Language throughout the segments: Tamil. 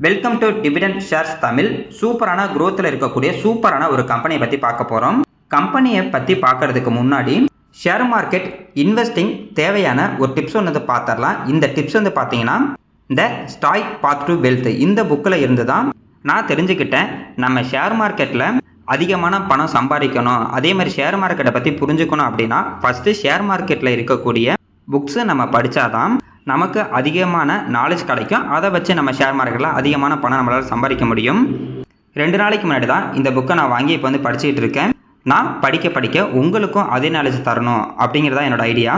Welcome to dividend shares Tamil. சூப்பரான growthல இருக்கக்கூடிய சூப்பரான ஒரு கம்பெனியை பற்றி பார்க்க போகிறோம். கம்பெனியை பற்றி பார்க்கறதுக்கு முன்னாடி ஷேர் மார்க்கெட் இன்வெஸ்டிங் தேவையான ஒரு டிப்ஸ் ஒன்று பார்த்துடலாம். இந்த டிப்ஸ் வந்து பார்த்தீங்கன்னா இந்த ஸ்டாய் பாத் டு வெல்த் இந்த புக்கில் இருந்து தான் நான் தெரிஞ்சுக்கிட்டேன். நம்ம ஷேர் மார்க்கெட்டில் அதிகமான பணம் சம்பாதிக்கணும், அதே மாதிரி ஷேர் மார்க்கெட்டை பற்றி புரிஞ்சுக்கணும் அப்படின்னா ஃபஸ்ட்டு ஷேர் மார்க்கெட்டில் இருக்கக்கூடிய புக்ஸு நம்ம படித்தாதான் நமக்கு அதிகமான நாலேஜ் கிடைக்கும். அதை வச்சு நம்ம ஷேர் மார்க்கெட்டில் அதிகமான பணம் நம்மளால் சம்பாதிக்க முடியும். 2 நாளைக்கு முன்னாடி தான் இந்த புக்கை நான் வாங்கி இப்போ வந்து படிச்சுக்கிட்டு இருக்கேன். நான் படிக்க உங்களுக்கும் அதே நாலேஜ் தரணும் அப்படிங்கிறதா என்னோட ஐடியா.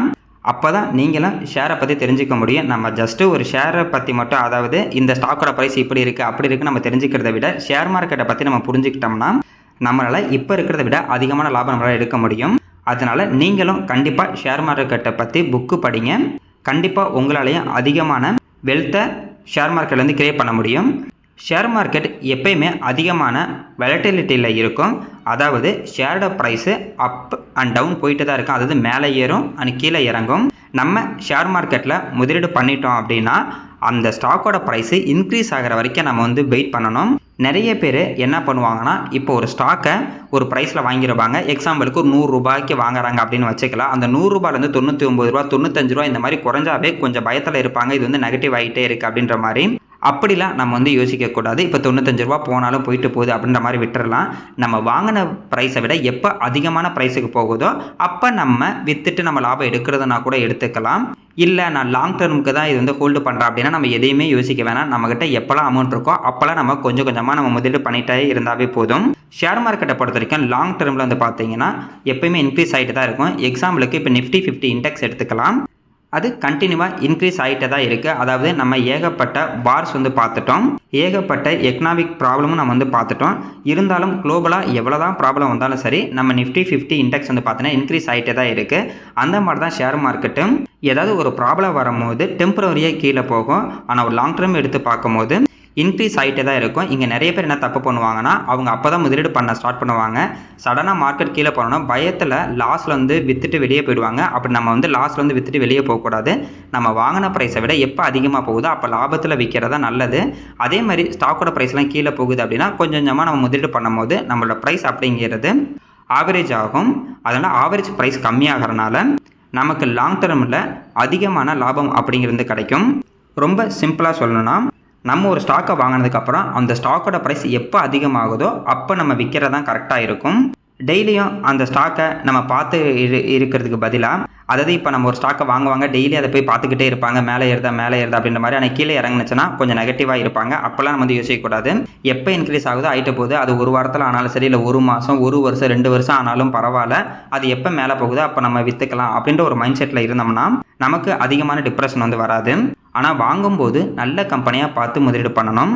அப்போ தான் நீங்களும் ஷேரை பற்றி தெரிஞ்சுக்க முடியும். நம்ம ஜஸ்ட்டு ஒரு ஷேரை பற்றி மட்டும், அதாவது இந்த ஸ்டாக்கோட ப்ரைஸ் இப்படி இருக்குது அப்படி இருக்குது நம்ம தெரிஞ்சுக்கிறத விட ஷேர் மார்க்கெட்டை பற்றி நம்ம புரிஞ்சுக்கிட்டோம்னா நம்மளால் இப்போ இருக்கிறத விட அதிகமான லாபம் நம்மளால் எடுக்க முடியும். அதனால் நீங்களும் கண்டிப்பாக ஷேர் மார்க்கெட்டை பற்றி புக்கு படிங்க. கண்டிப்பாக உங்களாலேயும் அதிகமான வெல்த்தை ஷேர் மார்க்கெட்லேருந்து கிரியேட் பண்ண முடியும். ஷேர் மார்க்கெட் எப்பயுமே அதிகமான வெலட்டிலிட்டியில் இருக்கும். அதாவது ஷேரோட ப்ரைஸு அப் அண்ட் டவுன் போயிட்டு தான் இருக்கும். அதாவது மேலே ஏறும் அண்ட் கீழே இறங்கும். நம்ம ஷேர் மார்க்கெட்டில் முதலீடு பண்ணிட்டோம் அப்படின்னா அந்த ஸ்டாக்கோட ப்ரைஸு இன்க்ரீஸ் ஆகிற வரைக்கும் நம்ம வந்து வெயிட் பண்ணணும். நிறைய பேர் என்ன பண்ணுவாங்கன்னா, இப்போ ஒரு ஸ்டாக்கை ஒரு ப்ரைஸில் வாங்கிடுவாங்க. எக்ஸாம்பிளுக்கு ஒரு 100 ரூபாய்க்கு வாங்குறாங்க அப்படின்னு வச்சுக்கலாம். அந்த 100 ரூபாயிலேருந்து 99 ரூபா 95 ரூபா இந்த மாதிரி குறைஞ்சாவே கொஞ்சம் பயத்தில் இருப்பாங்க. இது வந்து நெகட்டிவ் ஆகிட்டே இருக்குது அப்படின்ற மாதிரி. அப்படிலாம் நம்ம வந்து யோசிக்கக்கூடாது. இப்போ 95 ரூபா போனாலும் போயிட்டு போகுது அப்படின்ற மாதிரி விட்டுறலாம். நம்ம வாங்கின ப்ரைஸை விட எப்போ அதிகமான ப்ரைஸுக்கு போகுதோ அப்போ நம்ம விற்றுட்டு நம்ம லாபம் எடுக்கிறதுனா கூட எடுத்துக்கலாம். இல்லை நான் லாங் டேர்முக்கு தான் இது வந்து ஹோல்டு பண்ணுறேன் அப்படின்னா நம்ம எதையுமே யோசிக்க வேணாம். நம்மக்கிட்ட எப்போல்லாம் அமௌண்ட் இருக்கோ அப்போல்லாம் நம்ம கொஞ்சம் கொஞ்சமாக நம்ம முதலீடு பண்ணிகிட்டே இருந்தாவே போதும். ஷேர் மார்க்கெட்டை பொறுத்த வரைக்கும் லாங் டேர்மில் வந்து பார்த்தீங்கன்னா எப்போயுமே இன்க்ரீஸ் ஆகிட்டு தான் இருக்கும். எக்ஸாம்பிளுக்கு இப்போ நிஃப்டி 50 இண்டெக்ஸ் எடுத்துக்கலாம். அது கண்டினியூவாக இன்க்ரீஸ் ஆகிட்டே தான் இருக்குது. அதாவது நம்ம ஏகப்பட்ட பார்ஸ் வந்து பார்த்துட்டோம், ஏகப்பட்ட எக்கனாமிக் ப்ராப்ளமும் நம்ம வந்து பார்த்துட்டோம். இருந்தாலும் குளோபலாக எவ்வளோ தான் ப்ராப்ளம் வந்தாலும் சரி நம்ம நிஃப்டி 50 இண்டெக்ஸ் வந்து பார்த்தீங்கன்னா இன்க்ரீஸ் ஆகிட்டே தான் இருக்குது. அந்த மாதிரி தான் ஷேர் மார்க்கெட்டும். ஏதாவது ஒரு ப்ராப்ளம் வரும்போது டெம்பரரியாக கீழே போகும், ஆனால் ஒரு லாங் டேர்ம் எடுத்து பார்க்கும்போது இன்க்ரீஸ் ஆகிட்டே தான் இருக்கும். இங்கே நிறைய பேர் என்ன தப்பு பண்ணுவாங்கன்னா, அவங்க அப்போ தான் முதலீடு பண்ண ஸ்டார்ட் பண்ணுவாங்க. சடனாக மார்க்கெட் கீழே போனோன்னா பயத்தில் லாஸில் வந்து விற்றுட்டு வெளியே போயிடுவாங்க. அப்படி நம்ம வந்து லாஸில் வந்து விற்றுட்டு வெளியே போகக்கூடாது. நம்ம வாங்கின ப்ரைஸை விட எப்போ அதிகமாக போகுதோ அப்போ லாபத்தில் விற்கிறதா நல்லது. அதே மாதிரி ஸ்டாக்கோட ப்ரைஸ்லாம் கீழே போகுது அப்படின்னா கொஞ்சம் கொஞ்சமாக நம்ம முதலீடு பண்ணும்போது நம்மளோட ப்ரைஸ் அப்படிங்கிறது ஆவரேஜ் ஆகும். அதனால் ஆவரேஜ் ப்ரைஸ் கம்மியாகிறனால நமக்கு லாங் டேர்மில் அதிகமான லாபம் அப்படிங்கிறது கிடைக்கும். ரொம்ப சிம்பிளாக சொல்லணும்னா, நம்ம ஒரு ஸ்டாக்கை வாங்கினதுக்கப்புறம் அந்த ஸ்டாக்கோட ப்ரைஸ் எப்போ அதிகமாகுதோ அப்போ நம்ம விற்கிறதான் கரெக்டாக இருக்கும். டெய்லியும் அந்த ஸ்டாக்கை நம்ம பார்த்து இருக்கிறதுக்கு பதிலாக, அதாவது இப்போ நம்ம ஒரு ஸ்டாக்கை வாங்குவாங்க, டெய்லி அதை போய் பார்த்துக்கிட்டே இருப்பாங்க, மேலே ஏறுதா அப்படின்ற மாதிரி. ஆனால் கீழே இறங்குனுச்சுன்னா கொஞ்சம் நெகட்டிவாக இருப்பாங்க. அப்போல்லாம் நம்ம வந்து யோசிக்கக்கூடாது. எப்போ இன்க்ரீஸ் ஆகுதோ ஆகிட்ட போகுது. அது ஒரு வாரத்தில் ஆனாலும் சரி, இல்லை 1 மாதம் 1 வருஷம் 2 வருஷம் ஆனாலும் பரவாயில்ல. அது எப்போ மேலே போகுதோ அப்போ நம்ம விற்றுக்கலாம் அப்படின்ற ஒரு மைண்ட் செட்டில் இருந்தோம்னா நமக்கு அதிகமான டிப்ரெஷன் வந்து வராது. ஆனால் வாங்கும்போது நல்ல கம்பெனியாக பார்த்து முதலீடு பண்ணணும்.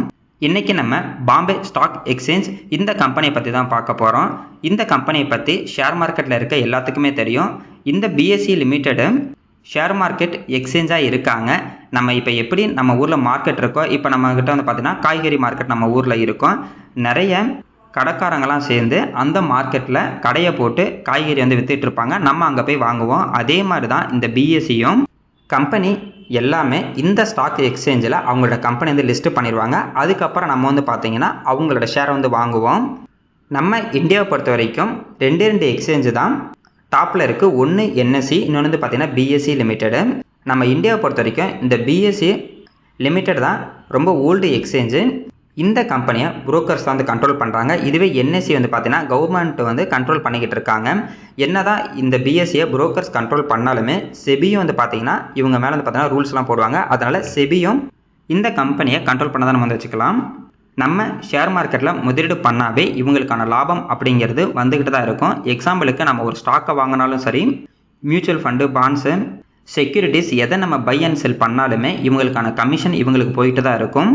இன்றைக்கி நம்ம பாம்பே ஸ்டாக் எக்ஸ்சேஞ்ச் இந்த கம்பெனியை பற்றி தான் பார்க்க போகிறோம். இந்த கம்பெனியை பற்றி ஷேர் மார்க்கெட்டில் இருக்க எல்லாத்துக்குமே தெரியும். இந்த பிஎஸ்சி லிமிட்டெடு ஷேர் மார்க்கெட் எக்ஸ்சேஞ்சாக இருக்காங்க. நம்ம இப்போ எப்படி நம்ம ஊரில் மார்க்கெட் இருக்கோ, இப்போ நம்மக்கிட்ட வந்து பார்த்திங்கன்னா காய்கறி மார்க்கெட் நம்ம ஊரில் இருக்கும். நிறைய கடைக்காரங்களாம் சேர்ந்து அந்த மார்க்கெட்டில் கடையை போட்டு காய்கறி வந்து விற்றுட்ருப்பாங்க. நம்ம அங்கே போய் வாங்குவோம். அதே மாதிரி தான் இந்த பிஎஸ்சியும். கம்பெனி எல்லாமே இந்த ஸ்டாக் எக்ஸ்சேஞ்சில் அவங்களோட கம்பெனி வந்து லிஸ்ட்டு பண்ணிடுவாங்க. அதுக்கப்புறம் நம்ம வந்து பார்த்திங்கன்னா அவங்களோட ஷேரை வந்து வாங்குவோம். நம்ம இந்தியாவை பொறுத்த வரைக்கும் 2 எக்ஸ்சேஞ்சு தான் டாப்பில் இருக்குது. ஒன்று என்எஸ்சி, இன்னொன்று வந்து பார்த்திங்கன்னா பிஎஸ்சி லிமிட்டெடு. நம்ம இந்தியாவை பொறுத்த வரைக்கும் இந்த பிஎஸ்சி லிமிட்டெட் தான் ரொம்ப ஓல்டு எக்ஸ்சேஞ்சு. இந்த கம்பெனியை புரோக்கர்ஸ் தான் வந்து கண்ட்ரோல் பண்ணுறாங்க. இதுவே என்எஸ்சி வந்து பார்த்தீங்கன்னா கவர்மெண்ட் வந்து கண்ட்ரோல் பண்ணிக்கிட்டு இருக்காங்க. என்ன தான் இந்த பிஎஸ்சியை புரோக்கர்ஸ் கண்ட்ரோல் பண்ணாலுமே செபியும் வந்து பார்த்தீங்கன்னா இவங்க மேலே வந்து பார்த்தீங்கன்னா ரூல்ஸ்லாம் போடுவாங்க. அதனால் செபியும் இந்த கம்பெனியை கண்ட்ரோல் பண்ண தான் நம்ம வந்து வச்சுக்கலாம். நம்ம ஷேர் மார்க்கெட்டில் முதலீடு பண்ணாவே இவங்களுக்கான லாபம் அப்படிங்கிறது வந்துக்கிட்டு தான் இருக்கும். எக்ஸாம்பிளுக்கு நம்ம ஒரு ஸ்டாக்கை வாங்கினாலும் சரி, மியூச்சுவல் ஃபண்டு, பாண்ட்ஸு, செக்யூரிட்டிஸ் எதை நம்ம பை அண்ட் செல் பண்ணாலுமே இவங்களுக்கான கமிஷன் இவங்களுக்கு போயிட்டு தான் இருக்கும்.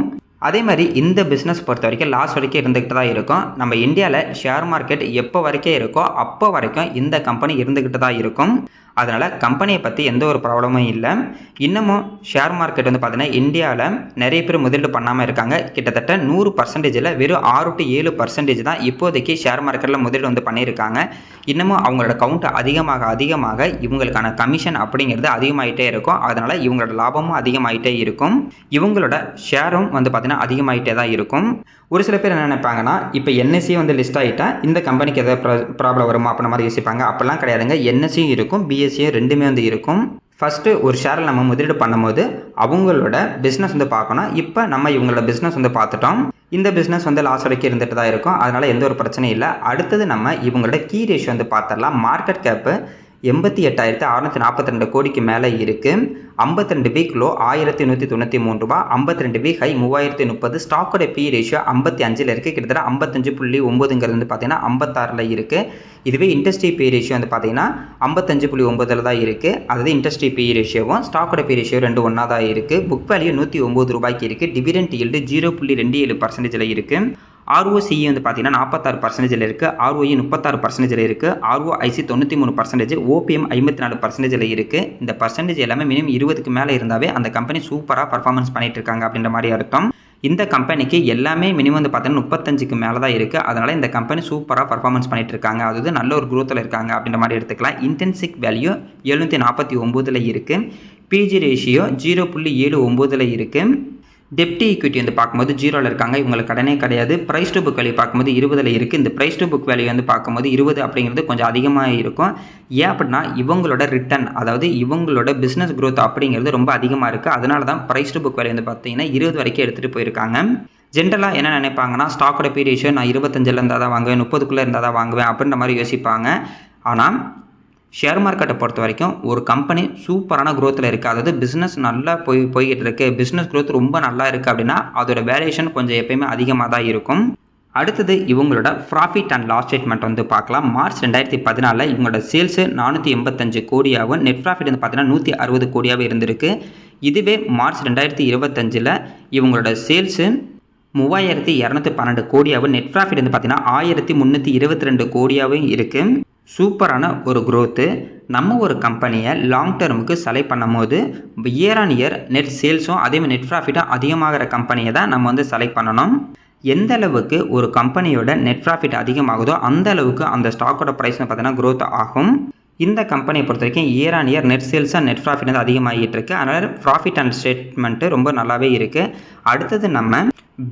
அதே மாதிரி இந்த பிஸ்னஸ் பொறுத்த வரைக்கும் லாஸ் வரைக்கும் இருந்துக்கிட்டு தான் இருக்கும். நம்ம இந்தியாவில் ஷேர் மார்க்கெட் எப்போ வரைக்கும் இருக்கோ அப்போ வரைக்கும் இந்த கம்பெனி இருந்துக்கிட்டு தான் இருக்கும். அதனால் கம்பெனியை பற்றி எந்த ஒரு ப்ராப்ளமும் இல்லை. இன்னமும் ஷேர் மார்க்கெட் வந்து பார்த்தீங்கன்னா இந்தியாவில் நிறைய பேர் முதலீடு பண்ணாமல் இருக்காங்க. கிட்டத்தட்ட 100%ல் வெறும் 6 to 7% தான் இப்போதைக்கு ஷேர் மார்க்கெட்டில் முதலீடு வந்து பண்ணியிருக்காங்க. இன்னமும் அவங்களோட கவுண்ட் அதிகமாக இவங்களுக்கான கமிஷன் அப்படிங்கிறது அதிகமாகிட்டே இருக்கும். அதனால் இவங்களோட லாபமும் அதிகமாகிட்டே இருக்கும். இவங்களோட ஷேரும் வந்து பார்த்தீங்கன்னா அதிகமாகிட்டே தான் இருக்கும். ஒரு சில பேர் என்ன நினைப்பாங்கன்னா, இப்போ என்எஸ்சி வந்து லிஸ்ட் ஆகிட்டா இந்த கம்பெனிக்கு ஏதாவது ப்ராப்ளம் வருமா அப்படின்ற மாதிரி யோசிப்பாங்க. அப்படிலாம் கிடையாதுங்க. என்எஸ்சியும் இருக்கும், பிஎஸ்சியும் ரெண்டுமே வந்து இருக்கும். ஃபஸ்ட்டு ஒரு ஷேரில் நம்ம முதலீடு பண்ணும்போது அவங்களோட பிஸ்னஸ் வந்து பார்க்கணும். இப்போ நம்ம இவங்களோட பிஸ்னஸ் வந்து பார்த்துட்டோம். இந்த பிஸ்னஸ் வந்து லாஸ் வரைக்கும் இருந்துட்டு தான் இருக்கும். அதனால் எந்த ஒரு பிரச்சனையும் இல்லை. அடுத்தது நம்ம இவங்களோட கீ ரேஷியோ வந்து பார்த்துடலாம். மார்க்கெட் கேப்பு 88,642 கோடிக்கு மேலே இருக்குது. 52 வீக் லோ 1193 ரூபா, 52 வீக் ஹை 3030. ஸ்டாக்கோட பி ரேஷியோ 55ல் இருக்குது. கிட்டத்தட்ட 55.9ங்கிறது வந்து பார்த்தீங்கன்னா 56ல் இருக்குது. இதுவே இண்டஸ்ட்ரி பி ரேஷியோ வந்து பார்த்தீங்கன்னா 55.9ல் தான் இருக்குது. அதாவது இண்டஸ்ட்ரி பி ரேஷியோவும் ஸ்டாக்கோட பி ரேஷியோ ரெண்டு ஒன்றா தான் இருக்குது. புக் வேல்யூ 109 ரூபாய்க்கு இருக்குது. டிவிடெண்ட் ஈல்டு 0.27% இருக்குது. ROCE வந்து பார்த்தீங்கன்னா 46%ல் இருக்குது. ROE 36%ல் இருக்குது. ROIC 93%, OPM 54%ல் இருக்குது. இந்த பர்சன்டேஜ் எல்லாமே மினிமம் 20க்கு மேலே இருந்தாவே அந்த கம்பெனி சூப்பராக பர்ஃபார்மன்ஸ் பண்ணிட்டு இருக்காங்க அப்படின்ற மாதிரி அர்த்தம். இந்த கம்பெனிக்கு எல்லாமே மினிமம் வந்து பார்த்தீங்கன்னா 35க்கு மேலே தான் இருக்குது. அதனால் இந்த கம்பெனி சூப்பராக பர்ஃபார்மன்ஸ் பண்ணிட்டு இருக்காங்க. அதாவது நல்ல ஒரு குரோத்தில் இருக்காங்க அப்படின்ற மாதிரி எடுத்துக்கலாம். இன்டென்சிக் வேல்யூ 749ல் இருக்குது. பிஜி ரேஷியோ 0.79ல் இருக்குது. டெப்டி ஈக்விட்டி வந்து பார்க்கும்போது 0ல் இருக்காங்க. இவங்களுக்கு கடனே கிடையாது. ப்ரைஸ் டு புக் வேல்யூ பார்க்கும்போது 20ல் இருக்குது. இந்த ப்ரைஸ் டு புக் வேல்யூ வந்து பார்க்கும்போது 20 அப்படிங்கிறது கொஞ்சம் அதிகமாக இருக்கும். ஏன் அப்படின்னா இவங்களோட ரிட்டர்ன், அதாவது இவங்களோட பிஸ்னஸ் க்ரோத் அப்படிங்கிறது ரொம்ப அதிகமாக இருக்குது. அதனால தான் ப்ரைஸ் டு புக் வேல்யூ வந்து பார்த்தீங்கன்னா 20 வரைக்கும் எடுத்துகிட்டு போயிருக்காங்க. ஜென்ரலாக என்ன நினைப்பாங்கன்னா, ஸ்டாக்கோட பி ரேஷியோ நான் 25ல் இருந்தால் தான் வாங்குவேன், 30க்குள்ளே இருந்தால் தான் வாங்குவேன் அப்படின்ற மாதிரி யோசிப்பாங்க. ஆனால் ஷேர் மார்க்கெட்டை பொறுத்த வரைக்கும் ஒரு கம்பெனி சூப்பரான க்ரோத்தில் இருக்குது, அதாவது பிஸ்னஸ் நல்லா போய்கிட்டு இருக்குது, பிஸ்னஸ் க்ரோத் ரொம்ப நல்லா இருக்குது அப்படின்னா அதோட வேல்யூஷன் கொஞ்சம் எப்பயுமே அதிகமாக தான் இருக்கும். அடுத்தது இவங்களோட ப்ராஃபிட் அண்ட் லாஸ் ஸ்டேட்மெண்ட் வந்து பார்க்கலாம். மார்ச் 2014 இவங்களோட சேல்ஸு 485 கோடியாகவும் நெட் ப்ராஃபிட் வந்து பார்த்தீங்கன்னா 160 கோடியாகவும் இருந்திருக்கு. இதுவே மார்ச் 2025 இவங்களோட சேல்ஸு 3212 கோடியாகவும் நெட் ப்ராஃபிட் வந்து பார்த்தீங்கன்னா 1322 கோடியாகவும் இருக்குது. சூப்பரான ஒரு க்ரோத்து. நம்ம ஒரு கம்பெனியை லாங் டேர்முக்கு செலக்ட் பண்ணும் போது இயர் ஆன் இயர் நெட் சேல்ஸும் அதேமாதிரி நெட் ப்ராஃபிட்டும் அதிகமாகிற கம்பெனியை தான் நம்ம வந்து செலக்ட் பண்ணணும். எந்த அளவுக்கு ஒரு கம்பெனியோட நெட் ப்ராஃபிட் அதிகமாகுதோ அந்த அளவுக்கு அந்த ஸ்டாக்கோட ப்ரைஸ் பார்த்தீங்கன்னா க்ரோத் ஆகும். இந்த கம்பெனியை பொறுத்த வரைக்கும் year on year net sales and net profit வந்து அதிகமாகிட்டு இருக்குது. அதனால் ப்ராஃபிட் அண்ட் ஸ்டேட்மெண்ட்டு ரொம்ப நல்லாவே இருக்குது. அடுத்தது நம்ம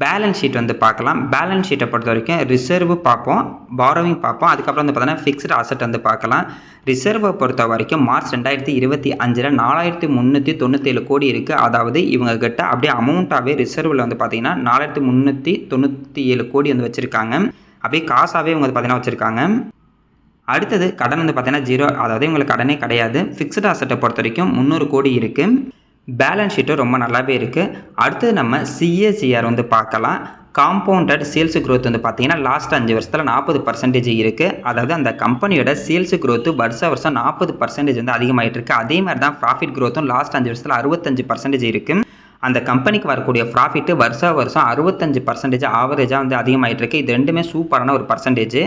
பேலன்ஸ் ஷீட் வந்து பார்க்கலாம். பேலன்ஸ் ஷீட்டை பொறுத்த வரைக்கும் ரிசர்வ் பார்ப்போம், பாரோவிங் பார்ப்போம், அதுக்கப்புறம் வந்து பார்த்தீங்கன்னா ஃபிக்ஸ்டு அசெட் வந்து பார்க்கலாம். ரிசர்வை பொறுத்த வரைக்கும் மார்ச் 2025 4397 கோடி இருக்குது. அதாவது இவங்க கிட்ட அப்படியே அமௌண்ட்டாகவே ரிசர்வில் வந்து பார்த்தீங்கன்னா 4397 கோடி வந்து வச்சுருக்காங்க. அப்படியே காசாகவே இவங்க வந்து பார்த்தீங்கன்னா வச்சுருக்காங்க. அடுத்தது கடன் வந்து பார்த்தீங்கன்னா 0, அதாவது இவங்களுக்கு கடனே கிடையாது. ஃபிக்ஸ்டு அசெட்டை பொறுத்த வரைக்கும் 300 கோடி இருக்குது. பேலன்ஸ் ஷீட்டும் ரொம்ப நல்லாவே இருக்குது. அடுத்தது நம்ம CAGR வந்து பார்க்கலாம். காம்பவுண்டட் சேல்ஸ் க்ரோத் வந்து பார்த்தீங்கன்னா லாஸ்ட் 5 வருஷத்தில் 40% இருக்குது. அதாவது அந்த கம்பெனியோட சேல்ஸ் க்ரோத்து வருஷம் 40% வந்து அதிகமாகிட்டு இருக்குது. அதே மாதிரி தான் ப்ராஃபிட் க்ரோத்தும் லாஸ்ட் 5 வருஷத்தில் 65% இருக்குது. அந்த கம்பெனிக்கு வரக்கூடிய ப்ராஃபிட்டு வருஷம் 65% ஆவரேஜாக வந்து அதிகமாகிட்டு இருக்குது. இது ரெண்டுமே சூப்பரான ஒரு பர்சன்டேஜ்.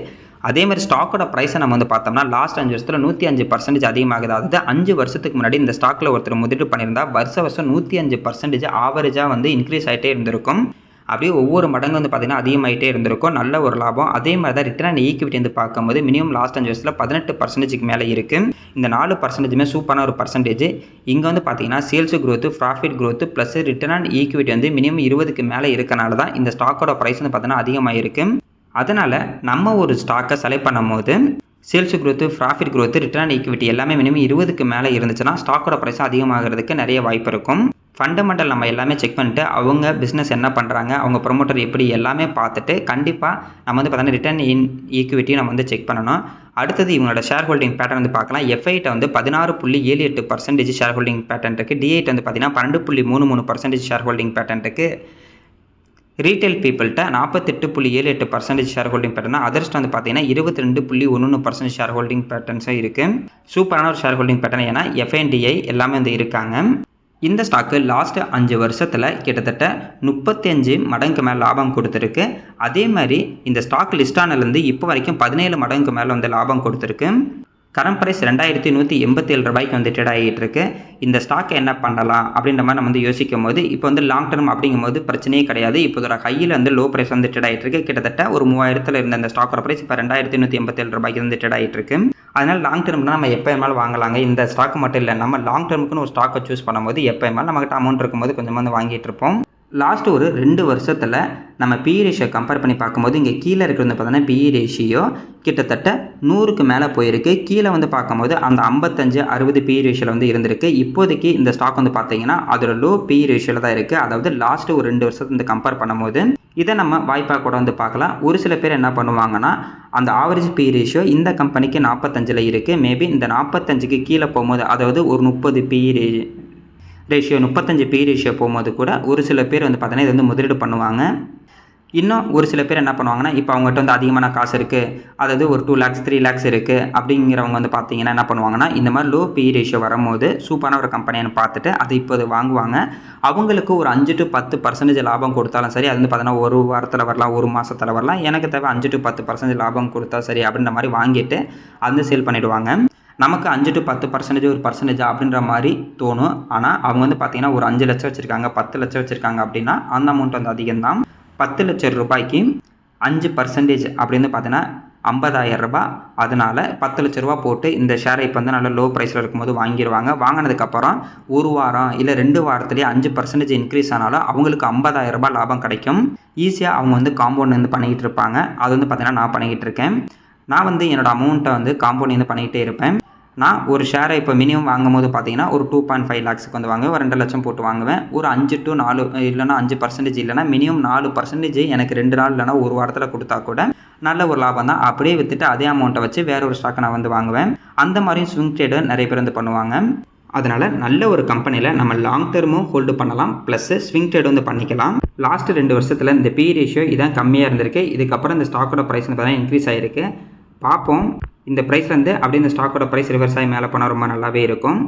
அதே மாதிரி ஸ்டாக்கோட ப்ரைஸை நம்ம வந்து பார்த்தோம்னா லாஸ்ட் 5 வருஷத்தில் 105% அதிகமாகுது. அதாவது 5 வருஷத்துக்கு முன்னாடி இந்த ஸ்டாக்கில் ஒருத்தர் முதலீடு பண்ணியிருந்தா வருஷம் 105% ஆவரேஜாக வந்து இன்க்ரீஸ் ஆகிட்டே இருந்திருக்கும். அப்படியே ஒவ்வொரு மடங்கு வந்து பார்த்திங்கன்னா அதிகமாகிட்டே இருந்திருக்கும். நல்ல ஒரு லாபம். அதே மாதிரி தான் ரிட்டர்ன் அண்ட் ஈக்விட்டி வந்து பார்க்கும்போது மினிமம் லாஸ்ட் 5 வருஷத்தில் 18%க்கு மேலே இருக்குது. இந்த 4%மே சூப்பரான ஒரு பர்சன்டேஜ். இங்கே வந்து பார்த்தீங்கன்னா sales growth, profit growth plus return and equity வந்து மினிமம் 20க்கு மேலே இருக்கனால தான் இந்த ஸ்டாக்கோட ப்ரைஸ் வந்து பார்த்தீங்கன்னா அதிகமாக இருக்குது. அதனால் நம்ம ஒரு ஸ்டாக்கை செலக்ட் பண்ணும் போது sales growth, profit growth, return and equity எல்லாமே மினிமம் 20க்கு மேலே இருந்துச்சுன்னா ஸ்டாக்கோட ப்ரைஸ் அதிகமாகிறதுக்கு நிறைய வாய்ப்பு இருக்கும். ஃபண்டமெண்டல் நம்ம எல்லாமே செக் பண்ணிட்டு அவங்க பிஸ்னஸ் என்ன பண்ணுறாங்க, அவங்க ப்ரொமோட்டர் எப்படி எல்லாமே பார்த்துட்டு கண்டிப்பாக நம்ம வந்து பார்த்தீங்கன்னா ரிட்டர்ன் இன் ஈக்விட்டி நம்ம வந்து செக் பண்ணணும். அடுத்தது இவங்களோட ஷேர் ஹோல்டிங் பேட்டர்ன் வந்து பார்க்கலாம். F8 வந்து 16.78% ஷேர் ஹோல்டிங் பேட்டர்ன் இருக்குது. D8 வந்து பார்த்தீங்கன்னா 12.33% ஷேர் ஹோல்டிங் பேட்டர்ன் இருக்குது. ரீட்டைல் பீப்புள்கிட்ட 48.78% ஷேர் ஹோல்டிங் பேட்டர்னா, அதர்ஸ்ட் வந்து பார்த்தீங்கன்னா 22.11% ஷேர் ஹோல்டிங் பேட்டர்ன்ஸும் இருக்குது. சூப்பரான ஒரு ஷேர் ஹோல்டிங் பேட்டர்ன். ஏன்னா FNDI எல்லாமே வந்து இருக்காங்க. இந்த ஸ்டாக்கு லாஸ்ட் 5 வருஷத்தில் கிட்டத்தட்ட 35 மடங்கு மேலே லாபம் கொடுத்துருக்கு. அதே மாதிரி இந்த ஸ்டாக் லிஸ்ட் ஆனதுலேருந்து இப்போ வரைக்கும் 17 மடங்கு மேலே வந்து லாபம் கொடுத்துருக்கு. கரண்ட் ப்ரைஸ் 2187 ரூபாய்க்கு வந்து ட்ரேட் ஆகிட்டு இருக்கு. இந்த ஸ்டாக் என்ன பண்ணலாம் அப்படின்ற மாதிரி நம்ம வந்து யோசிக்கும் போது இப்போ வந்து லாங் டர்ம் அப்படிங்கும்போது பிரச்சனையே கிடையாது. இப்போ இதோட ஹையில் வந்து லோ ப்ரைஸ் வந்து ட்ரேட் ஆகிட்டு இருக்கு. கிட்டத்தட்ட ஒரு 3000 இருந்த அந்த ஸ்டாக்கோட ப்ரைஸ் இப்போ 2187 ரூபாய்க்கு வந்து ட்ரேட் ஆகிட்டு இருக்கு. அதனால் லாங் டர்ம்னா நம்ம எப்போ வேணாலும் வாங்கலாங்க. இந்த ஸ்டாக் மட்டும் இல்லை, நம்ம லாங் டர்முக்குன்னு ஒரு ஸ்டாக்கை சூஸ் பண்ணும்போது எப்போ வேணாலும் நம்மகிட்ட அமௌண்ட் இருக்கும்போது கொஞ்சமாக வந்து வாங்கிட்டு இருப்போம். லாஸ்ட் ஒரு 2 வருஷத்தில் நம்ம பிஇ ரேஷியோ கம்பேர் பண்ணி பார்க்கும்போது இங்கே கீழே இருக்கிறது பார்த்தீங்கன்னா பிஇ ரேஷியோ கிட்டத்தட்ட 100க்கு மேலே போயிருக்கு. கீழே வந்து பார்க்கும்போது அந்த 55-60 பிஇ ரேஷியோவில் வந்து இருந்திருக்கு. இப்போதைக்கு இந்த ஸ்டாக் வந்து பார்த்தீங்கன்னா அதோட லோ பிஇ ரேஷியோவில் தான் இருக்குது. அதாவது லாஸ்ட் ஒரு 2 வருஷத்தை வந்து கம்பேர் பண்ணும்போது இதை நம்ம வாய்ப்பாக கூட வந்து பார்க்கலாம். ஒரு சில பேர் என்ன பண்ணுவாங்கன்னா அந்த ஆவரேஜ் பிஇ ரேஷியோ இந்த கம்பெனிக்கு 45 இருக்குது. மேபி இந்த 45க்கு கீழே போகும்போது அதாவது ஒரு 30 பிஇ ரேஷியோ 35 பிஇ ரேஷியோ போகும்போது கூட ஒரு சில பேர் வந்து பார்த்தீங்கன்னா இது வந்து முதலீடு பண்ணுவாங்க. இன்னும் ஒரு சில பேர் என்ன பண்ணுவாங்கன்னா இப்போ அவங்ககிட்ட வந்து அதிகமான காசு இருக்குது, அதாவது ஒரு 2 lakhs 3 lakhs இருக்குது அப்படிங்கிறவங்க வந்து பார்த்தீங்கன்னா என்ன பண்ணுவாங்கன்னா இந்த மாதிரி லோ பிஇ ரேஷியோ வரும்போது சூப்பரான ஒரு கம்பெனின்னு பார்த்துட்டு அதை இப்போ வாங்குவாங்க. அவங்களுக்கு ஒரு 5 to 10% லாபம் கொடுத்தாலும் சரி, அது வந்து பார்த்தீங்கன்னா ஒரு வாரத்தில் வரலாம், ஒரு மாதத்தில் வரலாம், எனக்கு தேவை 5 to 10% லாபம் கொடுத்தா சரி அப்படின்ற மாதிரி வாங்கிட்டு அது சேல் பண்ணிவிடுவாங்க. நமக்கு 5 to 10% ஒரு பர்சன்டேஜா அப்படின்ற மாதிரி தோணும். ஆனால் அவங்க வந்து பார்த்தீங்கன்னா ஒரு 5 லட்சம் வச்சுருக்காங்க, 10 லட்சம் வச்சுருக்காங்க அப்படின்னா அந்த அமௌண்ட் வந்து அதிகம்தான். 10 லட்சம் ரூபாய்க்கு 5% அப்படின்னு பார்த்தீங்கன்னா 50,000 ரூபாய். அதனால் 10 லட்ச ரூபா போட்டு இந்த ஷேரை இப்போ வந்து நல்ல லோ ப்ரைஸில் இருக்கும்போது வாங்கிடுவாங்க. வாங்கினதுக்கப்புறம் ஒரு வாரம் இல்லை 2 வாரத்துலேயே 5% இன்க்ரீஸ் ஆனாலும் அவங்களுக்கு 50,000 ரூபாய் லாபம் கிடைக்கும். ஈஸியாக அவங்க வந்து காம்பவுண்ட் வந்து பண்ணிக்கிட்டு இருப்பாங்க. அது வந்து பார்த்தீங்கன்னா நான் பண்ணிக்கிட்டு இருக்கேன். நான் வந்து என்னோடய அமௌண்ட்டை வந்து காம்பவுண்ட் வந்து பண்ணிக்கிட்டே இருப்பேன். நான் ஒரு ஷேரை இப்போ மினிமம் வாங்கும்போது பார்த்தீங்கன்னா ஒரு 2.5 lakhsக்கு வந்து வாங்குவேன். ஒரு 2 லட்சம் போட்டு வாங்குவேன். ஒரு 5 to 4 இல்லைனா 5% இல்லைனா மினிமம் 4% எனக்கு 2 நாள் இல்லைனா ஒரு வாரத்தில் கொடுத்தா கூட நல்ல ஒரு லாபம் தான். அப்படியே விற்றுட்டு அதே அமௌண்ட்டை வச்சு வேற ஒரு ஸ்டாக்கை நான் வந்து வாங்குவேன். அந்த மாதிரியும் ஸ்விங் ட்ரேடர் நிறைய பேர் வந்து பண்ணுவாங்க. அதனால் நல்ல ஒரு கம்பெனியில் நம்ம லாங் டர்மும் ஹோல்டு பண்ணலாம், ப்ளஸ் ஸ்விங் ட்ரேட் வந்து பண்ணிக்கலாம். லாஸ்ட் 2 வருஷத்தில் இந்த பிஇ ரேஷியோ இதான் கம்மியாக இருந்திருக்கு. இதுக்கப்புறம் இந்த ஸ்டாக்கோட ப்ரைஸ் வந்து பார்த்தீங்கன்னா இன்க்ரீஸ் ஆகிருக்கு. பார்ப்போம் இந்த ப்ரைஸ் வந்து அப்படியே இந்த ஸ்டாக்கோட ப்ரைஸ் ரிவர்ஸ் ஆகி மேலே போனால் ரொம்ப நல்லாவே இருக்கும்.